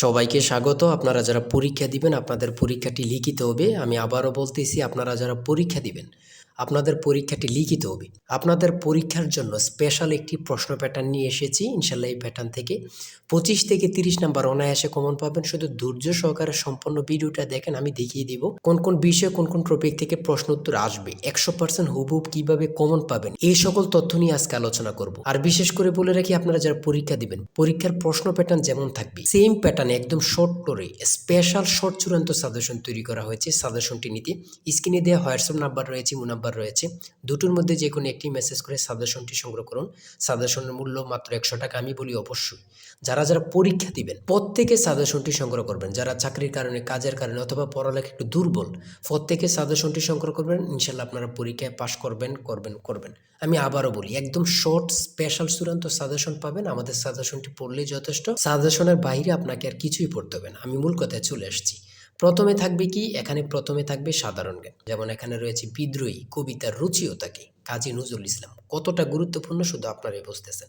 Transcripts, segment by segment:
সবাইকে স্বাগত। আপনারা যারা পরীক্ষা দিবেন আপনাদের পরীক্ষাটি লিখিত হবে। আমি আবারও বলতেছি, আপনারা যারা পরীক্ষা দিবেন আপনাদের পরীক্ষাটি লিখিত হবে। আপনাদের পরীক্ষার জন্য স্পেশাল একটি প্রশ্ন প্যাটার্ন নিয়ে এসেছি। ইনশাল্লাহ এই প্যাটার্ন থেকে 25 থেকে 30 নাম্বার অনায়াসে কমন পাবেন। শুধু ধৈর্য সহকারে সম্পূর্ণ ভিডিওটা দেখেন, আমি দেখিয়ে দিব কোন কোন বিষয়ে কোন কোন টপিক থেকে প্রশ্ন উত্তর আসবে, 100% হুবহুব কিভাবে কমন পাবেন, এই সকল তথ্য নিয়ে আজকে আলোচনা করব। আর বিশেষ করে বলে রাখি, আপনারা যারা পরীক্ষা দিবেন পরীক্ষার প্রশ্ন প্যাটার্ন যেমন থাকবে সেম প্যাটার্নে একদম শর্ট করে স্পেশাল শর্ট চূড়ান্ত সাজেশন তৈরি করা হয়েছে। সাজেশনটি নিতে স্ক্রিনে দেওয়া হোয়াটসঅ্যাপ নাম্বার রয়েছে, ইমো নাম্বার রয়েছে, দুটোর মধ্যে যে কোনো একটি মেসেজ করে সাজেশনটি সংগ্রহ করুন। সাজেশনের মূল্য মাত্র 100 টাকা। আমি বলি অবশ্যই যারা যারা পরীক্ষা দিবেন প্রত্যেকে সাজেশনটি সংগ্রহ করবেন। যারা চাকরির কারণে, কাজের কারণে অথবা পড়ালেখা একটু দুর্বল, প্রত্যেকে সাজেশনটি সংগ্রহ করবেন। ইনশাল্লাহ আপনারা পরীক্ষায় পাশ করবেন। আমি আবারও বলি, একদম শর্ট স্পেশাল চূড়ান্ত সাজেশন পাবেন। আমাদের সাজেশনটি পড়লেই যথেষ্ট। সাজেশনের বাইরে আপনাকে আর কিছুই পড়তে হবে না। আমি মূল কথায় চলে আসছি। প্রথমে থাকবে কি, এখানে প্রথমে থাকবে সাধারণ জ্ঞান। যেমন এখানে রয়েছে বিদ্রোহী কবিতার রুচিও থাকে, কাজী নজরুল ইসলাম। কতটা গুরুত্বপূর্ণ শুধু আপনারাই বুঝতেছেন।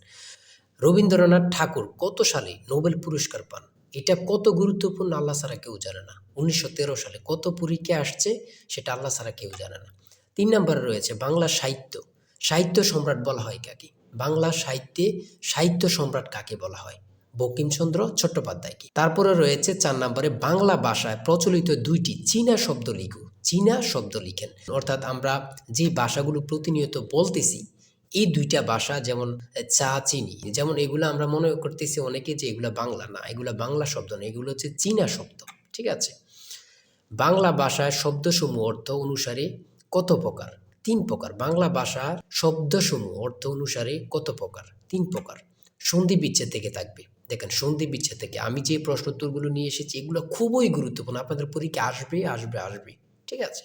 রবীন্দ্রনাথ ঠাকুর কত সালে নোবেল পুরস্কার পান, এটা কত গুরুত্বপূর্ণ আল্লাহ ছাড়া কেউ জানে না। 1913 সালে কত পরীক্ষা আসছে, সেটা আল্লাহ ছাড়া কেউ জানে না। 3 নম্বরে রয়েছে বাংলা সাহিত্য। সাহিত্য সম্রাট বলা হয় কাকে? বাংলা সাহিত্যে সাহিত্য সম্রাট কাকে বলা হয়? বঙ্কিমচন্দ্র চট্টোপাধ্যায়কে। তারপরে রয়েছে 4 নম্বরে বাংলা ভাষায় প্রচলিত 2টি চীনা শব্দ লিখুন। চীনা শব্দ লিখেন, অর্থাৎ আমরা যে ভাষাগুলো প্রতিনিয়ত বলতেছি এই 2টা ভাষা, যেমন চা, চিনি, যেমন এগুলো আমরা মনে করতেছি অনেকে যে এগুলো বাংলা না, এগুলো বাংলা শব্দ না, এগুলো হচ্ছে চীনা শব্দ। ঠিক আছে। বাংলা ভাষায় শব্দসমূহ অর্থ অনুসারে কত প্রকার? 3 প্রকার। বাংলা ভাষার শব্দসমূহ অর্থ অনুসারে কত প্রকার? 3 প্রকার। সন্ধি বিচ্ছেদ থেকে থাকবে। দেখেন, সন্ধি বিচ্ছেদ থেকে আমি যে প্রশ্ন উত্তরগুলো নিয়ে এসেছি এগুলো খুবই গুরুত্বপূর্ণ, আপনাদের পরীক্ষা আসবে। ঠিক আছে।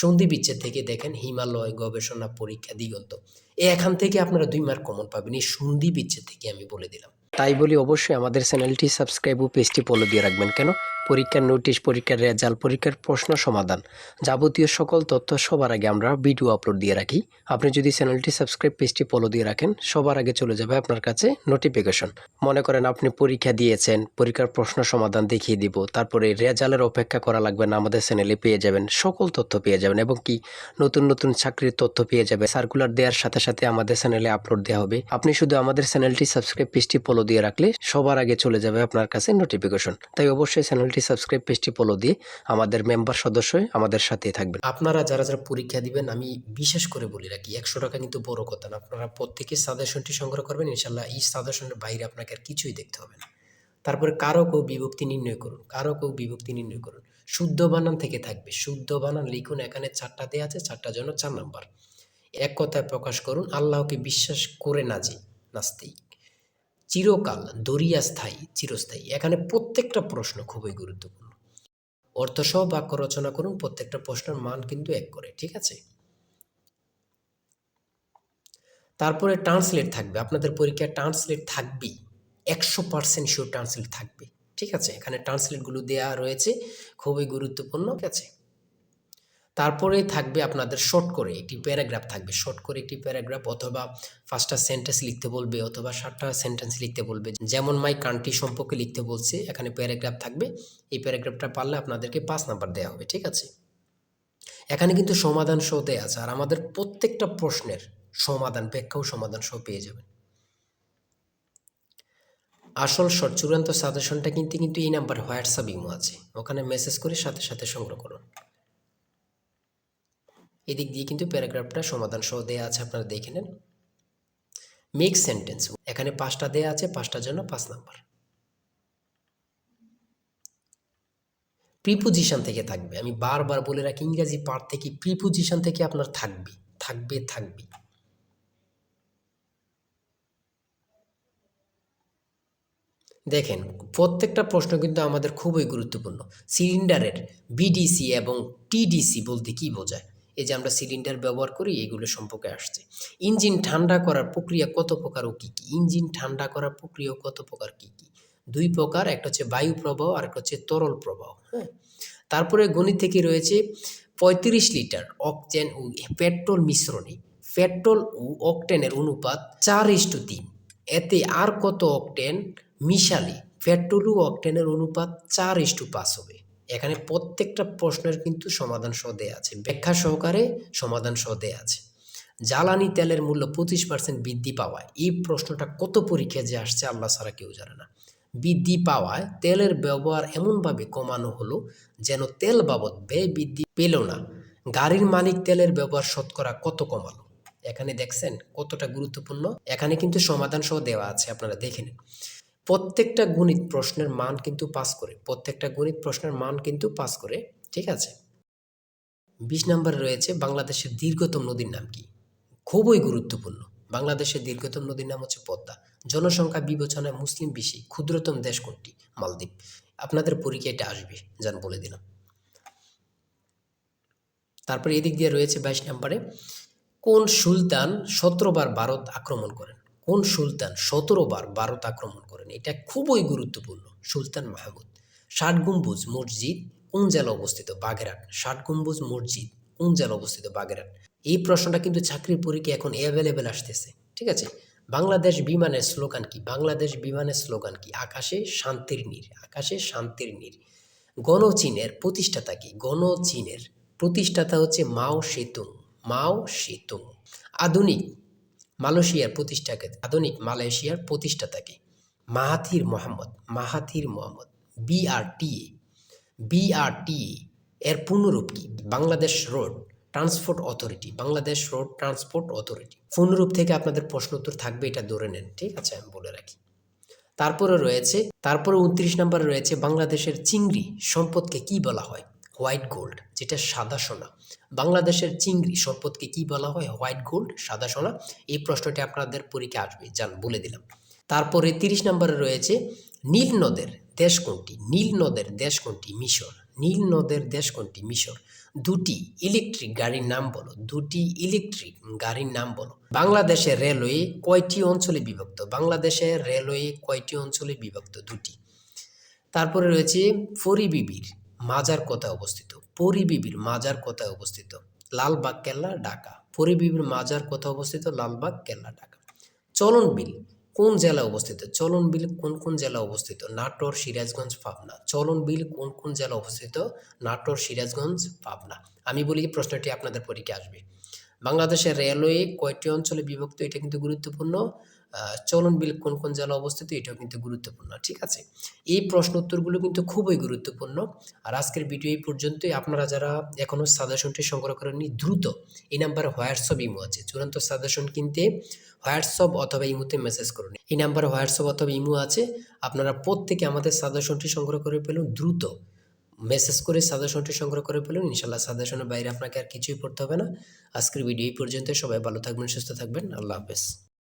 সন্ধি বিচ্ছেদ থেকে দেখেন হিমালয়, গবেষণা, পরীক্ষা, দিগন্ত, এখান থেকে আপনারা 2 মার্ক কমন পাবেন। এই সন্ধি বিচ্ছেদ থেকে আমি বলে দিলাম। তাই বলি অবশ্যই আমাদের চ্যানেলটি সাবস্ক্রাইব ও পেজটি ফলো দিয়ে রাখবেন। কেন? পরীক্ষার নোটিশ, পরীক্ষার রেজাল্ট, পরীক্ষার প্রশ্ন সমাধান, যাবতীয় সকল তথ্য সবার আগে আমরা ভিডিও আপলোড দিয়ে রাখি। আপনি যদি চ্যানেলটি সাবস্ক্রাইব, পেজটি ফলো দিয়ে রাখেন, সবার আগে চলে যাবে আপনার কাছে নোটিফিকেশন। মনে করেন আপনি পরীক্ষা দিয়েছেন, পরীক্ষার প্রশ্ন সমাধান দেখিয়ে দিব, তারপরে রেজাল্টের অপেক্ষা করা লাগবে না, আমাদের চ্যানেলে পেয়ে যাবেন, সকল তথ্য পেয়ে যাবেন, এবং কি নতুন নতুন চাকরির তথ্য পেয়ে যাবে। সার্কুলার দেওয়ার সাথে সাথে আমাদের চ্যানেলে আপলোড দেওয়া হবে। আপনি শুধু আমাদের চ্যানেলটি সাবস্ক্রাইব, পেজটি ফলো দিয়ে রাখলে সবার আগে চলে যাবে আপনার কাছে নোটিফিকেশন। তাই অবশ্যই চ্যানেলটি সাবস্ক্রাইব, পেজটি ফলো দিয়ে আমাদের মেম্বার সদস্য হয়ে আমাদের সাথেই থাকবেন। আপনারা যারা যারা পরীক্ষা দিবেন, আমি বিশেষ করে বলি রাখি, 100 টাকা কিন্তু বড় কথা না। আপনারা প্রত্যেকে সাজেশনটি সংগ্রহ করবেন। ইনশাল্লাহ এই সাজেশনের বাইরে আপনাকে আর কিছুই দেখতে হবে না। তারপরে কারক ও বিভক্তি নির্ণয় করুন। কারক ও বিভক্তি নির্ণয় করুন। শুদ্ধ বানান থেকে থাকবে। শুদ্ধ বানান লিখুন। এখানে 4টা দেওয়া আছে, 4টার জন্য 4 নাম্বার। এক কথায় প্রকাশ করুন, আল্লাহকে বিশ্বাস করে না যে নাস্তিক। চিরকাল, দরিয়া স্থায়ী, চিরস্থায়ী। এখানে প্রত্যেকটা প্রশ্ন খুবই গুরুত্বপূর্ণ। অর্থসহ বাক্য রচনা করুন। প্রত্যেকটা প্রশ্নের মান কিন্তু 1 করে। ঠিক আছে। তারপরে ট্রান্সলেট থাকবে। আপনাদের পরীক্ষায় ট্রান্সলেট থাকবেই, 100% শিওর ট্রান্সলেট থাকবে। ঠিক আছে। এখানে ট্রান্সলেটগুলো দেওয়া রয়েছে, খুবই গুরুত্বপূর্ণ। ঠিক আছে। তারপরে থাকবে আপনাদের শর্ট করে একটি প্যারাগ্রাফ থাকবে। শর্ট করে একটি প্যারাগ্রাফ, অথবা 5টা সেন্টেন্স লিখতে বলবে, অথবা 7টা সেন্টেন্স লিখতে বলবে। যেমন মাই কান্ট্রি সম্পর্কে লিখতে বলছে, এখানে প্যারাগ্রাফ থাকবে। এই প্যারাগ্রাফটা পারলে আপনাদেরকে 5 নাম্বার দেওয়া হবে। ঠিক আছে। এখানে কিন্তু সমাধান সহ দেওয়া আছে, আর আমাদের প্রত্যেকটা প্রশ্নের সমাধান, ব্যাখ্যা ও সমাধান সহ পেয়ে যাবেন। আসল শর্ট চূড়ান্ত সাজেশনটা কিন্তু এই নাম্বার হোয়াটসঅ্যাপ, ইমো আছে, ওখানে মেসেজ করে সাথে সাথে সংগ্রহ করুন। এদিক দিয়ে কিন্তু প্যারাগ্রাফটা সমাধান সহ দেওয়া আছে, আপনারা দেখে নেন। মেক সেন্টেন্স, এখানে 5টা দেওয়া আছে, 5টার জন্য 5 নাম্বার। প্রিপোজিশন থেকে থাকবে। আমি বারবার বলে রাখি, ইংরেজি পার্ট থেকে প্রিপোজিশন থেকে আপনার থাকবে। দেখেন, প্রত্যেকটা প্রশ্ন কিন্তু আমাদের খুবই গুরুত্বপূর্ণ। সিলিন্ডারের বিডিসি এবং টিডিসি বলতে কি বোঝায়? এই যে আমরা সিলিন্ডার ব্যবহার করি, এগুলো সম্পর্কে আসছে। ইঞ্জিন ঠান্ডা করার প্রক্রিয়া কত প্রকার ও কী কী? ইঞ্জিন ঠান্ডা করার প্রক্রিয়া কত প্রকার, কী কী? 2 প্রকার, একটা হচ্ছে বায়ু প্রবাহ আর একটা হচ্ছে তরল প্রবাহ। হ্যাঁ। তারপরে গণিত থেকে রয়েছে 35 লিটার অকটেন ও পেট্রোল মিশ্রণে পেট্রোল ও অকটেনের অনুপাত 4:3। এতে আর কত অকটেন মিশালে পেট্রোল ও অকটেনের অনুপাত 4:5 হবে। এখানে প্রত্যেকটা প্রশ্নের কিন্তু সমাধান সহ দেয়া আছে, ব্যাখ্যা সহকারে সমাধান সহ দেয়া আছে। জ্বালানি তেলের মূল্য 25% বৃদ্ধি পাওয়ায়, এই প্রশ্নটা কত পরীক্ষায় যে আসছে আল্লাহ ছাড়া কেউ জানে না। বৃদ্ধি পাওয়ায় তেলের ব্যবহার এমনভাবে কমানো হলো যেন তেল বাবদ ব্যয় বৃদ্ধি পেল না। গাড়ির মালিক তেলের ব্যবহার শতকরা কত কমালো? এখানে দেখছেন কতটা গুরুত্বপূর্ণ। এখানে কিন্তু সমাধান সহ দেওয়া আছে, আপনারা দেখে নিন। প্রত্যেকটা গণিত প্রশ্নের মান কিন্তু পাস করে, প্রত্যেকটা গণিত প্রশ্নের মান কিন্তু পাস করে, ঠিক আছে। 20 নম্বরে রয়েছে বাংলাদেশের দীর্ঘতম নদীর নাম কি? খুবই গুরুত্বপূর্ণ। বাংলাদেশের দীর্ঘতম নদীর নাম হচ্ছে পদ্মা। জনসংখ্যা বিবেচনায় মুসলিম বেশি, ক্ষুদ্রতম দেশ কোনটি? মালদ্বীপ। আপনাদের পরীক্ষায় এটা আসবে, যান বলে দিলাম। তারপরে এদিক দিয়ে রয়েছে 22 নম্বরে, কোন সুলতান 17 বার ভারত আক্রমণ করেন? কোন সুলতান 17 বার ভারত আক্রমণ করেন? এটা খুবই গুরুত্বপূর্ণ। সুলতান মাহমুদ। 60 গম্বুজ মসজিদ কোন জেলা অবস্থিত? বাগেরহাট। 60 গম্বুজ মসজিদ কোন জেলা অবস্থিত? বাগেরহাট। এই প্রশ্নটা কিন্তু চাকরির পরীক্ষা এখন অ্যাভেলেবেল আসতেছে, ঠিক আছে। বাংলাদেশ বিমানের স্লোগান কি? বাংলাদেশ বিমানের স্লোগান কি? আকাশে শান্তির নীড়, আকাশে শান্তির নীড়। গণচীনের প্রতিষ্ঠাতা কি? গণচীনের প্রতিষ্ঠাতা হচ্ছে মাও সেতুং, মাও সেতুং। আধুনিক মালয়েশিয়ার প্রতিষ্ঠাকে, আধুনিক মালয়েশিয়ার প্রতিষ্ঠাতাকে? Mahathir Mohamad, Mahathir Mohamad. BRTA, BRTA এর পূর্ণরূপ কি? Bangladesh road transport authority, Bangladesh road transport authority. পূর্ণরূপ থেকে আপনাদের প্রশ্ন উত্তর থাকবে, এটা ধরে নেন, ঠিক আছে, আমি বলে রাখি। তারপরে 29 নম্বরে রয়েছে বাংলাদেশের চিংড়ি সম্পদকে কি বলা হয়? হোয়াইট গোল্ড, যেটা সাদা সোনা। বাংলাদেশের চিংড়ি সম্পদকে কি বলা হয়? হোয়াইট গোল্ড, সাদা সোনা। এই প্রশ্নটি আপনাদের পরীক্ষা আসবে, যান বলে দিলাম। তারপরে 30 নম্বরে রয়েছে নীল নদের দেশ কোনটি? নীল নদের দেশ কোনটি? মিশর। নীল নদের দেশ কোনটি? মিশর। দুটি ইলেকট্রিক গাড়ির নাম বলো, দুটি ইলেকট্রিক গাড়ির নাম বলো। বাংলাদেশের রেলওয়ে কয়টি অঞ্চলে বিভক্ত? বাংলাদেশের রেলওয়ে কয়টি অঞ্চলে বিভক্ত? দুটি। তারপরে রয়েছে পরিবিবির মাজার কোথায় অবস্থিত? পরিবিবির মাজার কোথায় অবস্থিত? লালবাগ কেল্লা, ঢাকা। পরিবিবির মাজার কোথায় অবস্থিত? লালবাগ কেল্লা, ঢাকা। চলন বিল কোন জেলা অবস্থিত? চলন বিল কোন কোন জেলা অবস্থিত? নাটোর, সিরাজগঞ্জ, পাবনা। চলন বিল কোন কোন জেলা অবস্থিত? নাটোর, সিরাজগঞ্জ, পাবনা। আমি বলি প্রশ্নটি আপনাদের পরীক্ষা আসবে। বাংলাদেশের রেলওয়ে কয়টি অঞ্চলে বিভক্ত? এটা কিন্তু গুরুত্বপূর্ণ। চলন বিল কোন কোন জেলা অবস্থিত? এটাও কিন্তু গুরুত্বপূর্ণ, ঠিক আছে। এই প্রশ্ন উত্তরগুলো কিন্তু খুবই গুরুত্বপূর্ণ। আর আজকের ভিডিও এই পর্যন্তই। আপনারা যারা এখনও সাজেশনটি সংগ্রহ করেননি, দ্রুত এই নাম্বারে হোয়াটসঅ্যাপ ইমো আছে, চূড়ান্ত সাজেশন কিনতে হোয়াটসঅ্যাপ অথবা ইমোতে মেসেজ করুন। এই নাম্বারে হোয়াটসঅ্যাপ অথবা ইমো আছে, আপনারা প্রত্যেকে আমাদের সাজেশনটি সংগ্রহ করে ফেলুন। দ্রুত মেসেজ করে সাজেশনটি সংগ্রহ করে ফেলুন। ইনশাল্লাহ সাজেশনের বাইরে আপনাকে আর কিছুই পড়তে হবে না। আজকের ভিডিও এই পর্যন্ত। সবাই ভালো থাকবেন, সুস্থ থাকবেন। আল্লাহ হাফেজ।